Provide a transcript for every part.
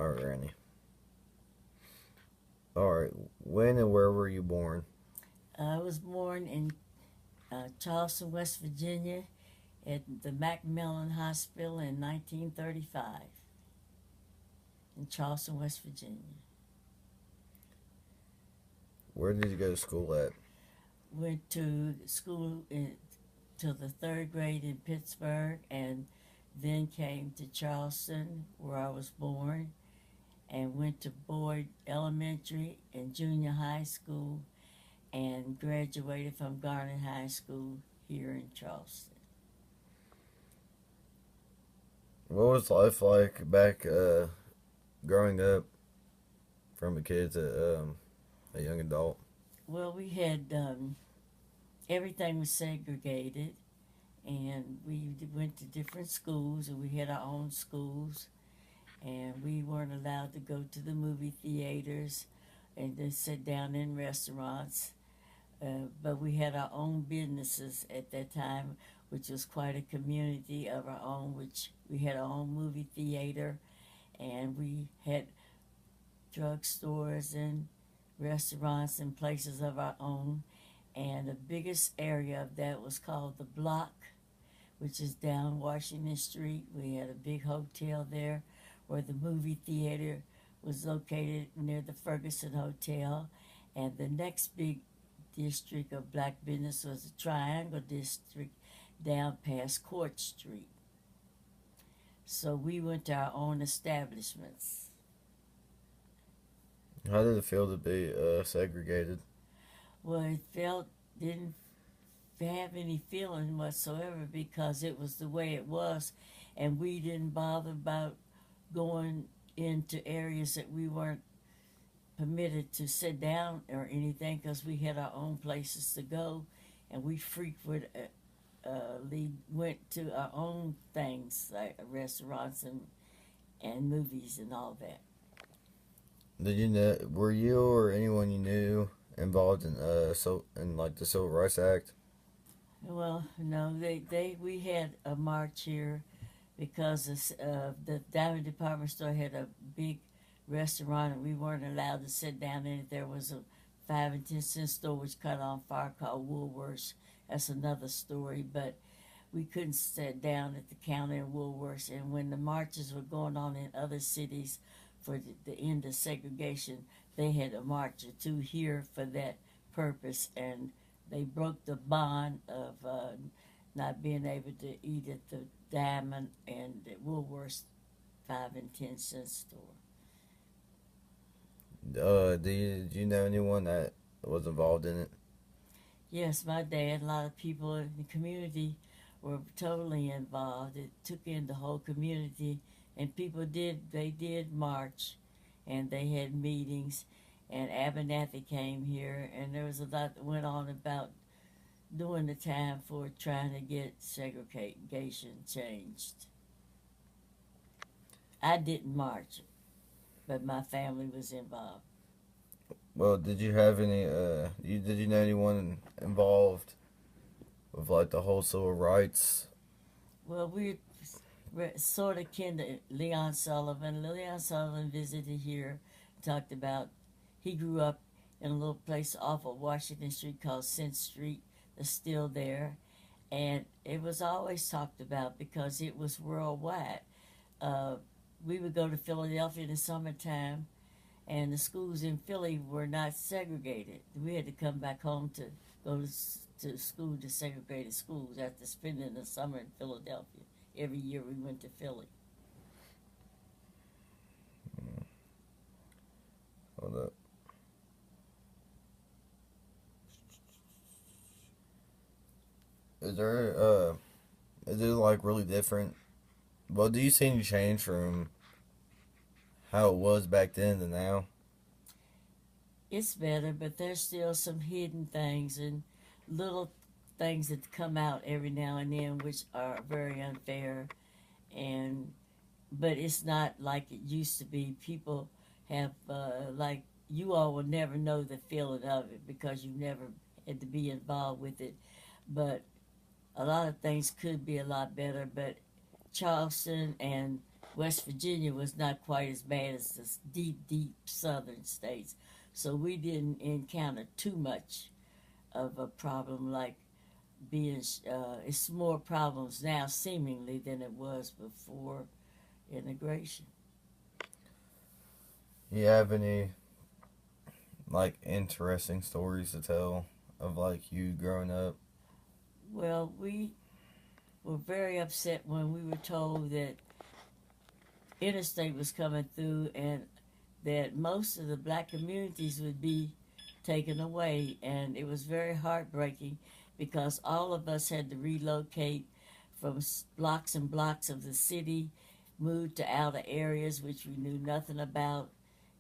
Alrighty. Alright. When and where were you born? I was born in Charleston, West Virginia, at the Macmillan Hospital in 1935 in Charleston, West Virginia. Where did you go to school at? Went to school till the third grade in Pittsburgh, and then came to Charleston, where I was born, and went to Boyd Elementary and Junior High School, and graduated from Garnet High School here in Charleston. What was life like back growing up from a kid to a young adult? Well, we had everything was segregated, and we went to different schools, and we had our own schools, and we weren't allowed to go to the movie theaters and to sit down in restaurants. But we had our own businesses at that time, which was quite a community of our own, which we had our own movie theater, and we had drugstores and restaurants and places of our own. And the biggest area of that was called the Block, which is down Washington Street. We had a big hotel there where the movie theater was located near the Ferguson Hotel. And the next big district of black business was the Triangle District down past Court Street. So we went to our own establishments. How did it feel to be segregated? Well, it didn't have any feeling whatsoever because it was the way it was, and we didn't bother about going into areas that we weren't permitted to sit down or anything because we had our own places to go, and we frequently went to our own things like restaurants and movies and all that. Did you know? Were you or anyone you knew involved in like the Civil Rights Act? Well, no, we had a march here because the Diamond Department Store had a big restaurant, and we weren't allowed to sit down in it. There was a 5 and 10 cent store which caught on fire called Woolworths. That's another story, but we couldn't sit down at the counter in Woolworths. And when the marches were going on in other cities for the end of segregation, they had a march or two here for that purpose, and they broke the bond of not being able to eat at the Diamond and the Woolworths 5 and 10 cent store. Did you know anyone that was involved in it? Yes, my dad, a lot of people in the community were totally involved. It took in the whole community, and they did march, and they had meetings, and Abernathy came here, and there was a lot that went on about during the time for trying to get segregation changed. I didn't march, but my family was involved. Well, did you have any? Did you know anyone involved with like the whole civil rights? Well, we sort of kin to Leon Sullivan. Leon Sullivan visited here, talked about he grew up in a little place off of Washington Street called Cent Street that's still there, and it was always talked about because it was worldwide. We would go to Philadelphia in the summertime, and the schools in Philly were not segregated. We had to come back home to go to school to segregated schools after spending the summer in Philadelphia. Every year we went to Philly. Hold up. Is it like really different? Well, do you see any change from how it was back then to now? It's better, but there's still some hidden things and little things that come out every now and then which are very unfair, and but it's not like it used to be. People have like you all will never know the feeling of it because you never had to be involved with it, but a lot of things could be a lot better. But Charleston and West Virginia was not quite as bad as the deep, deep southern states. So we didn't encounter too much of a problem like being, it's more problems now seemingly than it was before integration. You have any like interesting stories to tell of like you growing up? Well, we were very upset when we were told that interstate was coming through and that most of the black communities would be taken away, and it was very heartbreaking because all of us had to relocate from blocks and blocks of the city, moved to outer areas which we knew nothing about,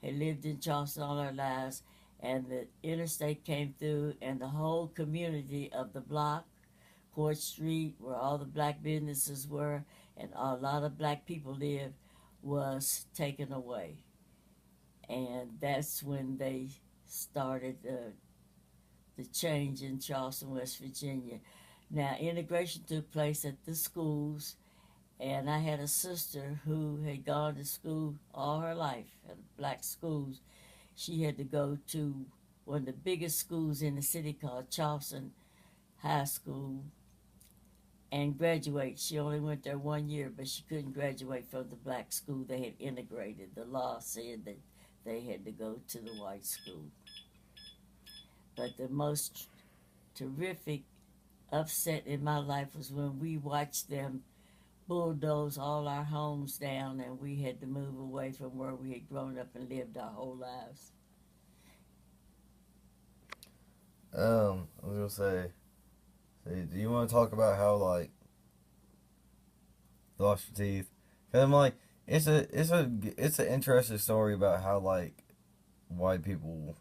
had lived in Charleston all our lives, and the interstate came through, and the whole community of the block, Court Street, where all the black businesses were and a lot of black people lived, was taken away. And that's when they started the change in Charleston, West Virginia. Now, integration took place at the schools, and I had a sister who had gone to school all her life at black schools. She had to go to one of the biggest schools in the city called Charleston High School and graduate. She only went there 1 year, but she couldn't graduate from the black school. They had integrated. The law said that they had to go to the white school. But the most terrific upset in my life was when we watched them bulldoze all our homes down and we had to move away from where we had grown up and lived our whole lives. I was gonna say, do you want to talk about how like you lost your teeth? Cause I'm like, it's an interesting story about how like white people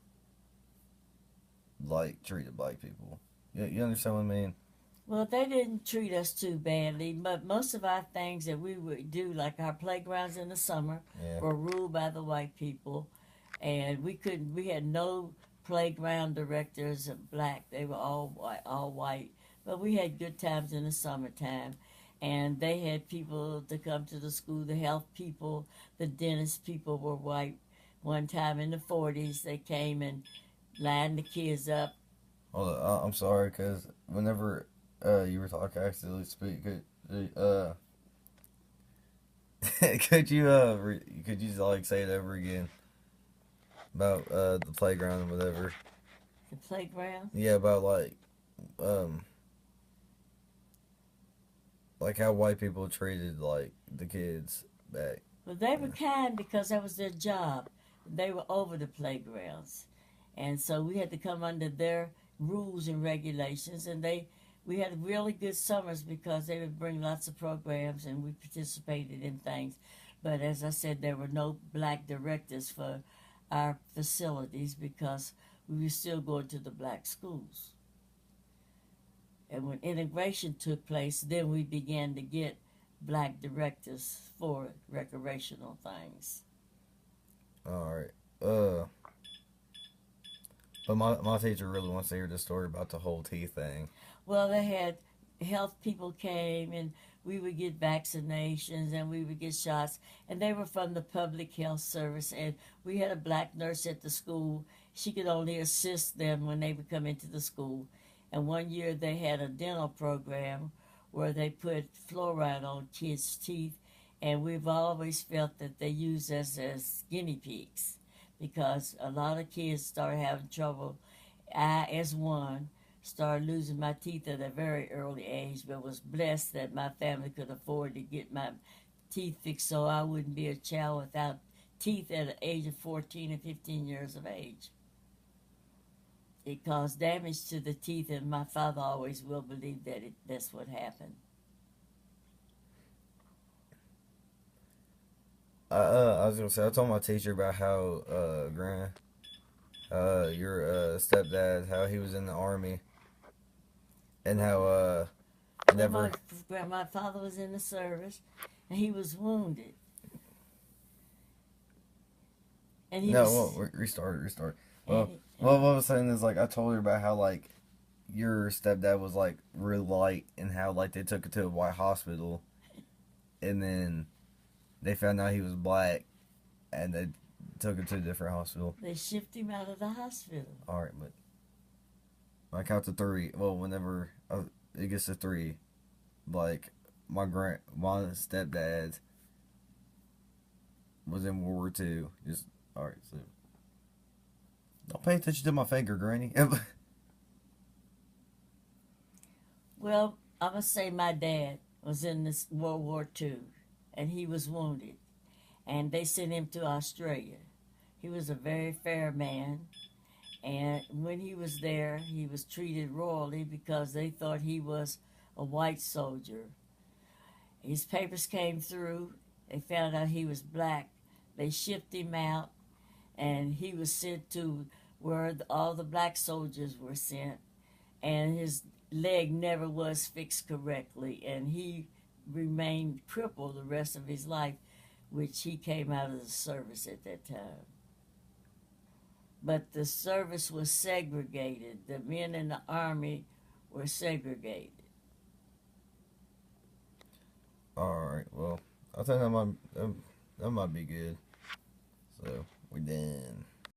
like treated black people. You understand what I mean? Well, they didn't treat us too badly, but most of our things that we would do, like our playgrounds in the summer, Yeah. were ruled by the white people, and we had no playground directors of black. They were all white. But we had good times in the summertime, and they had people to come to the school. The health people, the dentist people were white. One time in the 40s, they came and lined the kids up. Hold on, I'm sorry, cause whenever you were talking, I accidentally speak. Could you like say it over again about the playground and whatever? The playground. Yeah, about um like how white people treated like the kids back. Well, they were kind because that was their job. They were over the playgrounds, and so we had to come under their rules and regulations. And we had really good summers because they would bring lots of programs, and we participated in things. But as I said, there were no black directors for our facilities because we were still going to the black schools. And when integration took place, then we began to get black directors for recreational things. All right. But my teacher really wants to hear the story about the whole teeth thing. Well, they had health people came and we would get vaccinations and we would get shots, and they were from the public health service. And we had a black nurse at the school. She could only assist them when they would come into the school. And 1 year they had a dental program where they put fluoride on kids' teeth, and we've always felt that they use us as guinea pigs because a lot of kids started having trouble. I, as one, started losing my teeth at a very early age, but was blessed that my family could afford to get my teeth fixed so I wouldn't be a child without teeth at the age of 14 and 15 years of age. It caused damage to the teeth, and my father always will believe that that's what happened. I was gonna say I told my teacher about how your stepdad, how he was in the army, and how Well, never. my father was in the service, and he was wounded, and he No, was. well, restart. And, Well, what I was saying is like I told her about how like your stepdad was like real light and how like they took it to a white hospital, and then they found out he was black, and they took him to a different hospital. They shipped him out of the hospital. All right, but I count to three. Well, whenever it gets to three, like my stepdad was in World War II. Just all right. So don't pay attention to my finger, Granny. Well, I'm gonna say my dad was in this World War II, and he was wounded, and they sent him to Australia. He was a very fair man, and when he was there, he was treated royally because they thought he was a white soldier. His papers came through. They found out he was black. They shipped him out, and he was sent to where all the black soldiers were sent, and his leg never was fixed correctly, and he remained crippled the rest of his life, which he came out of the service at that time. But the service was segregated. The men in the army were segregated. All right. Well, I think that might be good. So we're done.